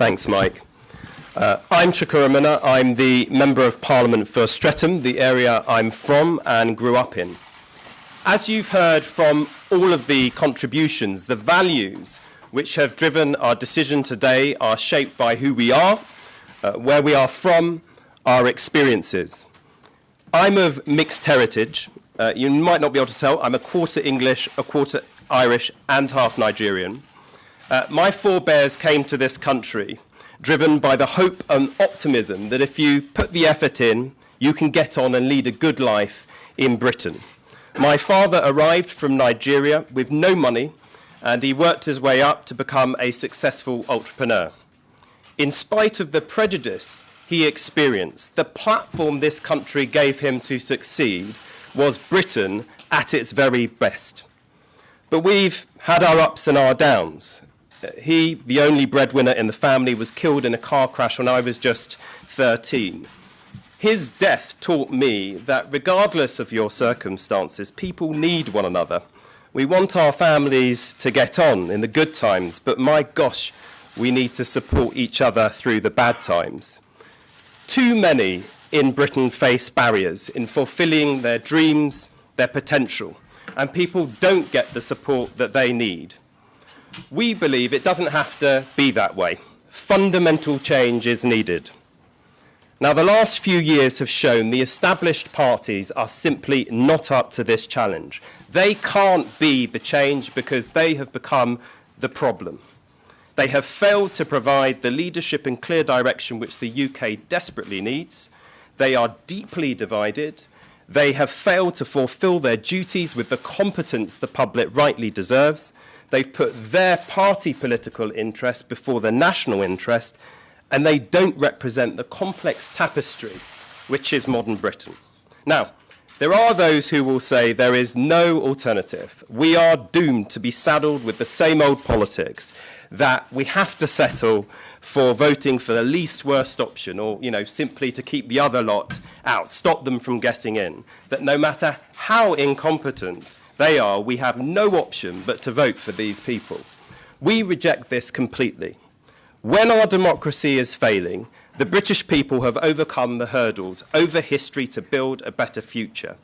Thanks, Mike. I'm Chuka Umunna. I'm the Member of Parliament for Streatham, the area I'm from and grew up in. As you've heard from all of the contributions, the values which have driven our decision today are shaped by who we are, where we are from, our experiences. I'm of mixed heritage. You might not be able to tell. I'm a quarter English, a quarter Irish, and half Nigerian. My forebears came to this country driven by the hope and optimism that if you put the effort in, you can get on and lead a good life in Britain. My father arrived from Nigeria with no money, and he worked his way up to become a successful entrepreneur. In spite of the prejudice he experienced, the platform this country gave him to succeed was Britain at its very best. But we've had our ups and our downs. He, the only breadwinner in the family, was killed in a car crash when I was just 13. His death taught me that regardless of your circumstances, people need one another. We want our families to get on in the good times, but my gosh, we need to support each other through the bad times. Too many in Britain face barriers in fulfilling their dreams, their potential, and people don't get the support that they need. We believe it doesn't have to be that way. Fundamental change is needed. Now, the last few years have shown the established parties are simply not up to this challenge. They can't be the change because they have become the problem. They have failed to provide the leadership and clear direction which the UK desperately needs. They are deeply divided. They have failed to fulfil their duties with the competence the public rightly deserves. They've put their party political interest before the national interest, and they don't represent the complex tapestry which is modern Britain. Now, there are those who will say there is no alternative. We are doomed to be saddled with the same old politics, that we have to settle for voting for the least worst option, or simply to keep the other lot out, stop them from getting in, that no matter how incompetent they are, we have no option but to vote for these people. We reject this completely. When our democracy is failing, the British people have overcome the hurdles over history to build a better future.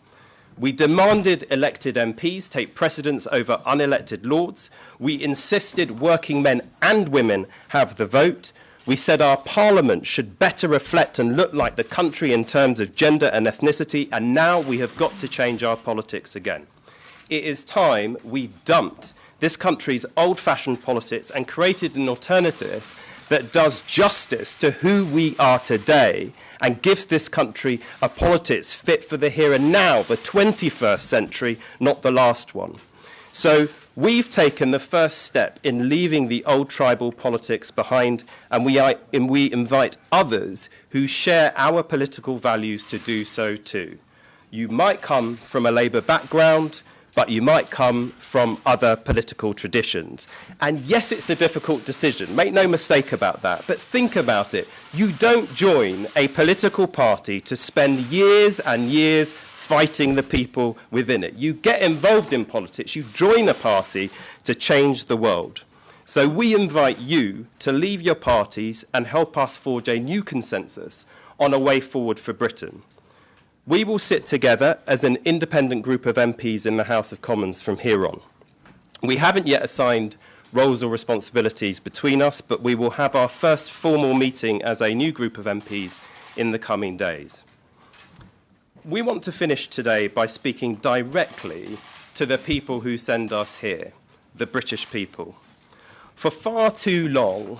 We demanded elected MPs take precedence over unelected lords. We insisted working men and women have the vote. We said our parliament should better reflect and look like the country in terms of gender and ethnicity, and now we have got to change our politics again. It is time we dumped this country's old-fashioned politics and created an alternative that does justice to who we are today and gives this country a politics fit for the here and now, the 21st century, not the last one. So we've taken the first step in leaving the old tribal politics behind, and we invite others who share our political values to do so too. You might come from a Labour background, but you might come from other political traditions. And yes, it's a difficult decision. Make no mistake about that. But think about it. You don't join a political party to spend years and years fighting the people within it. You get involved in politics. You join a party to change the world. So we invite you to leave your parties and help us forge a new consensus on a way forward for Britain. We will sit together as an independent group of MPs in the House of Commons from here on. We haven't yet assigned roles or responsibilities between us, but we will have our first formal meeting as a new group of MPs in the coming days. We want to finish today by speaking directly to the people who send us here, the British people. For far too long,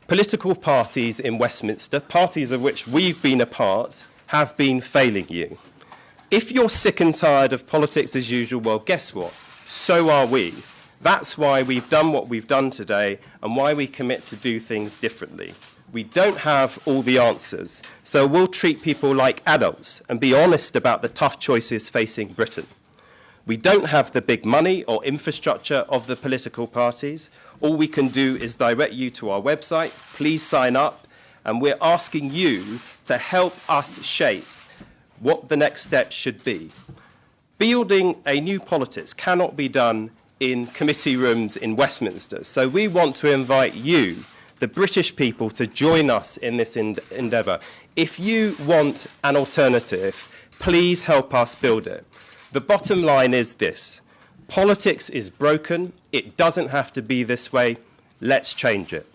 political parties in Westminster, parties of which we've been a part, have been failing you. If you're sick and tired of politics as usual, well, guess what? So are we. That's why we've done what we've done today and why we commit to do things differently. We don't have all the answers, so we'll treat people like adults and be honest about the tough choices facing Britain. We don't have the big money or infrastructure of the political parties. All we can do is direct you to our website. Please sign up. And we're asking you to help us shape what the next steps should be. Building a new politics cannot be done in committee rooms in Westminster. So we want to invite you the British people to join us in this endeavour. If you want an alternative, please help us build it. The bottom line is this: politics is broken. It doesn't have to be this way. Let's change it.